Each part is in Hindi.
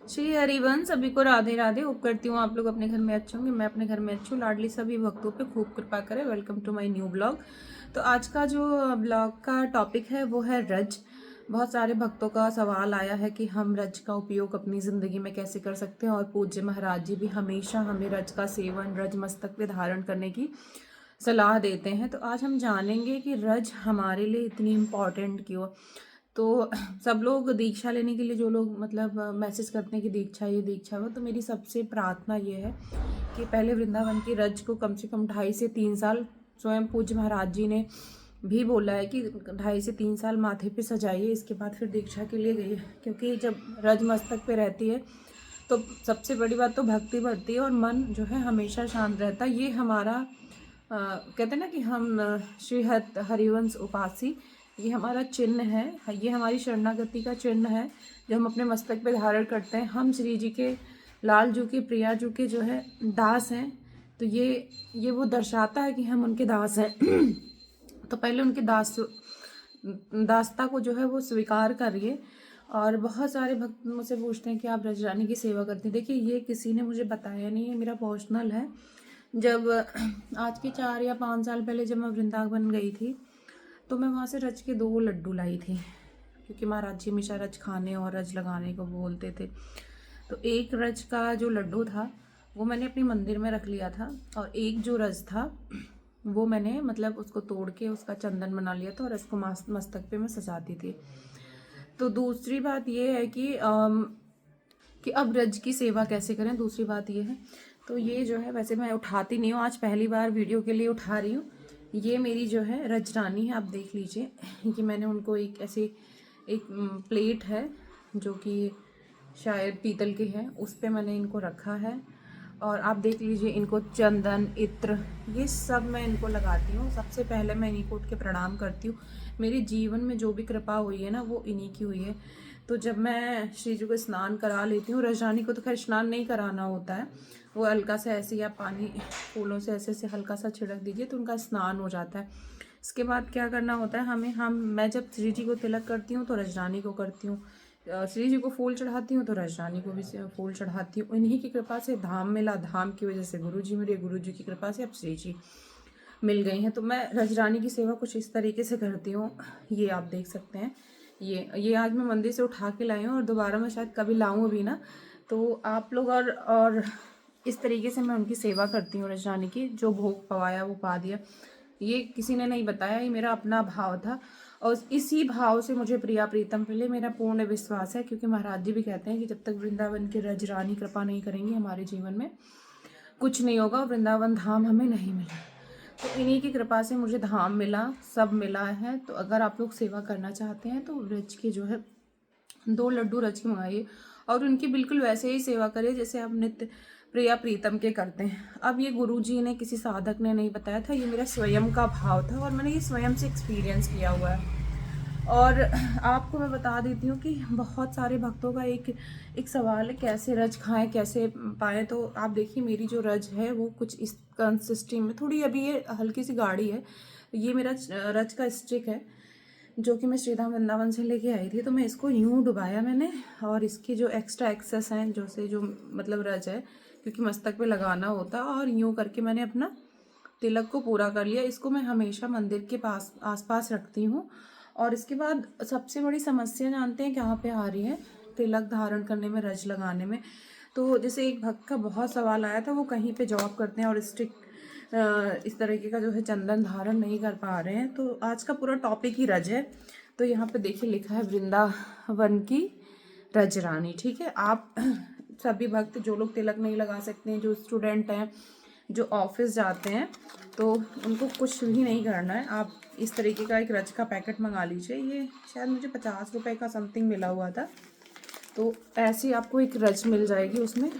श्री हरिवंश सभी को राधे राधे। होप करती हूँ आप लोग अपने घर में अच्छे होंगे। मैं अपने घर में अच्छी हूँ। लाडली सभी भक्तों पे खूब कृपा करे। Welcome to my new blog. तो आज का जो ब्लॉग का टॉपिक है वो है रज। बहुत सारे भक्तों का सवाल आया है कि हम रज का उपयोग अपनी ज़िंदगी में कैसे कर सकते हैं, और पूज्य महाराज जी भी हमेशा हमें रज का सेवन, रज मस्तक पे धारण करने की सलाह देते हैं। तो आज हम जानेंगे कि रज हमारे लिए इतनी इम्पॉर्टेंट क्यों। तो सब लोग दीक्षा लेने के लिए, जो लोग मतलब मैसेज करते हैं कि दीक्षा ये दीक्षा वो, तो मेरी सबसे प्रार्थना ये है कि पहले वृंदावन की रज को कम से कम 2.5 से 3 साल, स्वयं पूज्य महाराज जी ने भी बोला है कि 2.5 से 3 साल माथे पे सजाइए, इसके बाद फिर दीक्षा के लिए गई। क्योंकि जब रज मस्तक पे रहती है तो सबसे बड़ी बात तो भक्ति बढ़ती है और मन जो है हमेशा शांत रहता है। ये हमारा कहते हैं ना कि हम श्री हरिवंश उपासी, ये हमारा चिन्ह है, ये हमारी शरणागति का चिन्ह है जो हम अपने मस्तक पे धारण करते हैं। हम श्री जी के, लाल जू के, प्रिया जू के जो है दास हैं। तो ये वो दर्शाता है कि हम उनके दास हैं। तो पहले उनके दासता को जो है वो स्वीकार करिए। और बहुत सारे भक्त मुझसे पूछते हैं कि आप रजरानी की सेवा करते हैं। देखिए, ये किसी ने मुझे बताया नहीं है, मेरा पर्सनल है। जब आज के 4 या 5 साल पहले जब मैं वृंदावन गई थी तो मैं वहाँ से रज के 2 लड्डू लाई थी, क्योंकि महाराज जी हमेशा रज खाने और रज लगाने को बोलते थे। तो एक रज का जो लड्डू था वो मैंने अपनी मंदिर में रख लिया था, और एक जो रज था वो मैंने मतलब उसको तोड़ के उसका चंदन बना लिया था और इसको मस्तक पे मैं सजाती थी। तो दूसरी बात ये है कि अब रज की सेवा कैसे करें। दूसरी बात ये है, तो ये जो है वैसे मैं उठाती नहीं हूँ, आज पहली बार वीडियो के लिए उठा रही हूँ। ये मेरी जो है रजरानी है, आप देख लीजिए कि मैंने उनको एक ऐसे एक प्लेट है जो कि शायद पीतल की है, उस पर मैंने इनको रखा है। और आप देख लीजिए, इनको चंदन, इत्र, ये सब मैं इनको लगाती हूँ। सबसे पहले मैं इन्हीं को उठ के प्रणाम करती हूँ। मेरे जीवन में जो भी कृपा हुई है ना वो इन्हीं की हुई है। तो जब मैं श्री जी को स्नान करा लेती हूँ, रजरानी को तो खैर स्नान नहीं कराना होता है, वो हल्का सा ऐसे या पानी फूलों से ऐसे हल्का सा छिड़क दीजिए तो उनका स्नान हो जाता है। इसके बाद क्या करना होता है मैं जब श्री जी को तिलक करती हूँ तो रजरानी को करती हूँ, श्री जी को फूल चढ़ाती हूँ तो रजरानी को भी फूल चढ़ाती हूँ। इन्हीं की कृपा से धाम मिला, धाम की वजह से गुरु जी मिले, गुरु जी की कृपा से अब श्री जी मिल गई हैं। तो मैं रजरानी की सेवा कुछ इस तरीके से करती हूँ। ये आप देख सकते हैं, ये आज मैं मंदिर से उठा के लाई हूँ और दोबारा मैं शायद कभी लाऊँ भी ना। तो आप लोग और इस तरीके से मैं उनकी सेवा करती हूँ रजरानी की। जो भोग पवाया वो पा दिया, ये किसी ने नहीं बताया, ये मेरा अपना भाव था। और इसी भाव से मुझे प्रिया प्रीतम मिले, मेरा पूर्ण विश्वास है। क्योंकि महाराज जी भी कहते हैं कि जब तक वृंदावन की रजरानी कृपा नहीं करेंगी हमारे जीवन में कुछ नहीं होगा, वृंदावन धाम हमें नहीं मिला। तो इन्हीं की कृपा से मुझे धाम मिला, सब मिला है। तो अगर आप लोग सेवा करना चाहते हैं तो रज के जो है 2 लड्डू रच के मंगाइए और उनकी बिल्कुल वैसे ही सेवा करिए जैसे आप नित्य प्रिया प्रीतम के करते हैं। अब ये गुरु जी ने, किसी साधक ने नहीं बताया था, ये मेरा स्वयं का भाव था और मैंने ये स्वयं से एक्सपीरियंस किया हुआ है। और आपको मैं बता देती हूँ कि बहुत सारे भक्तों का एक एक सवाल है, कैसे रज खाएं, कैसे पाएँ। तो आप देखिए, मेरी जो रज है वो कुछ इस कंसिस्टेंसी में, थोड़ी अभी ये हल्की सी गाढ़ी है। ये मेरा रज का स्टिक है जो कि मैं श्रीधाम वृंदावन से लेके आई थी। तो मैं इसको यूं डुबाया मैंने, और इसकी जो एक्स्ट्रा एक्सेस हैं जो मतलब रज है, क्योंकि मस्तक पे लगाना होता, और यूं करके मैंने अपना तिलक को पूरा कर लिया। इसको मैं हमेशा मंदिर के पास आसपास रखती हूँ। और इसके बाद सबसे बड़ी समस्या जानते हैं कहाँ पे आ रही है, तिलक धारण करने में, रज लगाने में। तो जैसे एक भक्त का बहुत सवाल आया था, वो कहीं पे जॉब करते हैं और स्टिक इस तरीके का जो है चंदन धारण नहीं कर पा रहे हैं। तो आज का पूरा टॉपिक ही रज है। तो यहाँ पे देखिए लिखा है वृंदावन की रजरानी, ठीक है। आप सभी भक्त जो लोग तिलक नहीं लगा सकते हैं, जो स्टूडेंट हैं, जो ऑफिस जाते हैं, तो उनको कुछ भी नहीं करना है। आप इस तरीके का एक रज का पैकेट मंगा लीजिए। ये शायद मुझे 50 रुपये का समथिंग मिला हुआ था। तो ऐसे ही आपको एक रज मिल जाएगी, उसमें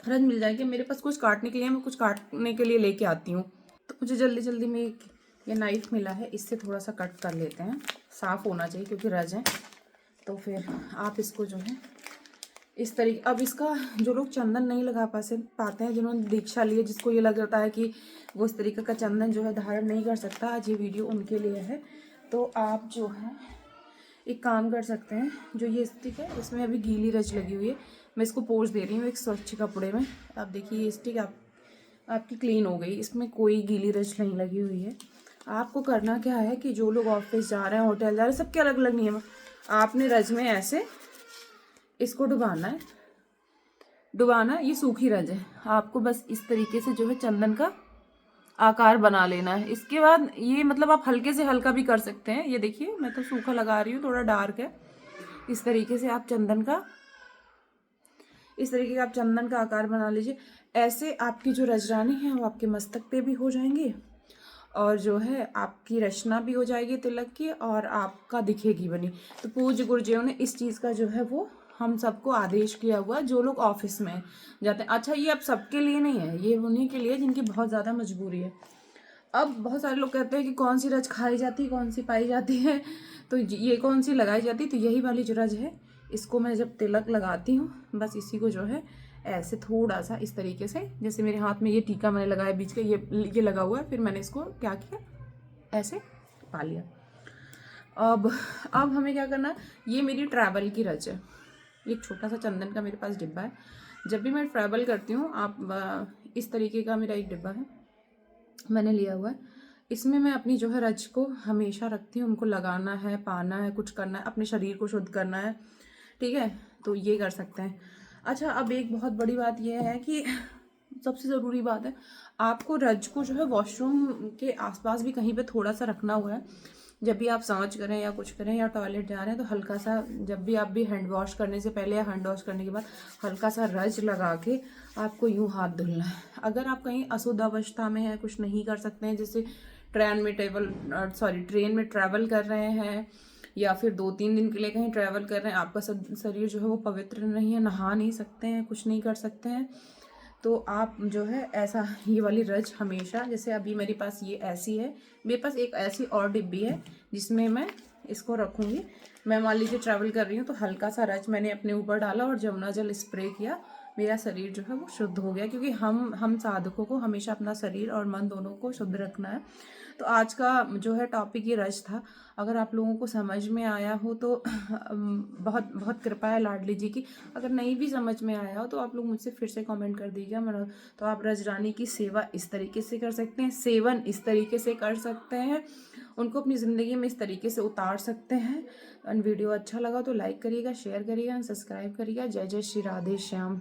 रज मिल जाएगी। मेरे पास कुछ काटने के लिए, मैं कुछ काटने के लिए लेके आती हूँ। तो मुझे जल्दी जल्दी में ये नाइफ मिला है, इससे थोड़ा सा कट कर लेते हैं। साफ़ होना चाहिए क्योंकि रज है। तो फिर आप इसको जो है इस तरीके, अब इसका जो लोग चंदन नहीं लगा पाते हैं, जिन्होंने दीक्षा ली है, जिसको ये लग जाता है कि वो इस तरीके का चंदन जो है धारण नहीं कर सकता, आज ये वीडियो उनके लिए है। तो आप जो है एक काम कर सकते हैं, जो ये स्टिक है इसमें अभी गीली रच लगी हुई है, मैं इसको पोंछ दे रही हूँ एक स्वच्छ कपड़े में। आप देखिए ये स्टिक आपकी क्लीन हो गई, इसमें कोई गीली रच नहीं लगी हुई है। आपको करना क्या है कि जो लोग ऑफिस जा रहे हैं, होटल जा रहे हैं, सबके अलग अलग नियम है। आपने रज में ऐसे इसको डुबाना है, ये सूखी रज है। आपको बस इस तरीके से जो है चंदन का आकार बना लेना है। इसके बाद ये मतलब आप हल्के से हल्का भी कर सकते हैं। ये देखिए मैं तो सूखा लगा रही हूँ, थोड़ा डार्क है। इस तरीके से आप चंदन का आकार बना लीजिए। ऐसे आपकी जो रजरानी है वो आपके मस्तक पे भी हो जाएंगी, और जो है आपकी रचना भी हो जाएगी तिलक की, और आपका दिखेगी बनी। तो पूज्य गुरुजियों ने इस चीज़ का जो है वो हम सबको आदेश किया हुआ, जो लोग ऑफिस में जाते हैं। अच्छा, ये अब सबके लिए नहीं है, ये उन्हीं के लिए जिनकी बहुत ज़्यादा मजबूरी है। अब बहुत सारे लोग कहते हैं कि कौन सी रज खाई जाती है, कौन सी पाई जाती है, तो ये कौन सी लगाई जाती है। तो यही वाली जो रज है, इसको मैं जब तिलक लगाती हूँ, बस इसी को जो है ऐसे थोड़ा सा इस तरीके से, जैसे मेरे हाथ में ये टीका मैंने लगाया बीच का, ये लगा हुआ है, फिर मैंने इसको क्या किया, ऐसे पा लिया। अब हमें क्या करना, ये मेरी ट्रैवल की रज है। एक छोटा सा चंदन का मेरे पास डिब्बा है। जब भी मैं ट्रैवल करती हूँ, आप इस तरीके का मेरा एक डिब्बा है मैंने लिया हुआ है। इसमें मैं अपनी जो है रज को हमेशा रखती हूँ। उनको लगाना है, पाना है, कुछ करना है, अपने शरीर को शुद्ध करना है, ठीक है, तो ये कर सकते हैं। अच्छा, अब एक बहुत बड़ी बात यह है कि सबसे ज़रूरी बात है, आपको रज को जो है वॉशरूम के आसपास भी कहीं पे थोड़ा सा रखना हुआ है। जब भी आप सांच करें या कुछ करें या टॉयलेट जा रहे हैं, तो हल्का सा, जब भी आप भी हैंड वॉश करने से पहले या हैंड वॉश करने के बाद हल्का सा रज लगा के आपको यूँ हाथ धुलना है। अगर आप कहीं अशुद्ध अवस्था में है, कुछ नहीं कर सकते हैं, जैसे ट्रेन में ट्रैवल कर रहे हैं, या फिर 2-3 दिन के लिए कहीं ट्रैवल कर रहे हैं, आपका शरीर जो है वो पवित्र नहीं है, नहा नहीं सकते हैं, कुछ नहीं कर सकते हैं, तो आप जो है ऐसा ये वाली रज हमेशा, जैसे अभी मेरे पास ये ऐसी है, मेरे पास एक ऐसी और डिब्बी है जिसमें मैं इसको रखूँगी। मैं मान लीजिए ट्रैवल कर रही हूँ, तो हल्का सा रज मैंने अपने ऊपर डाला और जमुना जल स्प्रे किया, मेरा शरीर जो है वो शुद्ध हो गया। क्योंकि हम साधकों को हमेशा अपना शरीर और मन दोनों को शुद्ध रखना है। तो आज का जो है टॉपिक ये रज था। अगर आप लोगों को समझ में आया हो तो बहुत बहुत कृपा है लाडली जी की। अगर नहीं भी समझ में आया हो तो आप लोग मुझसे फिर से कमेंट कर दीजिएगा। मेरा तो आप रजरानी की सेवा इस तरीके से कर सकते हैं, सेवन इस तरीके से कर सकते हैं, उनको अपनी ज़िंदगी में इस तरीके से उतार सकते हैं। वीडियो अच्छा लगा तो लाइक करिएगा, शेयर करिएगा, सब्सक्राइब करिएगा। जय जय श्री राधे श्याम।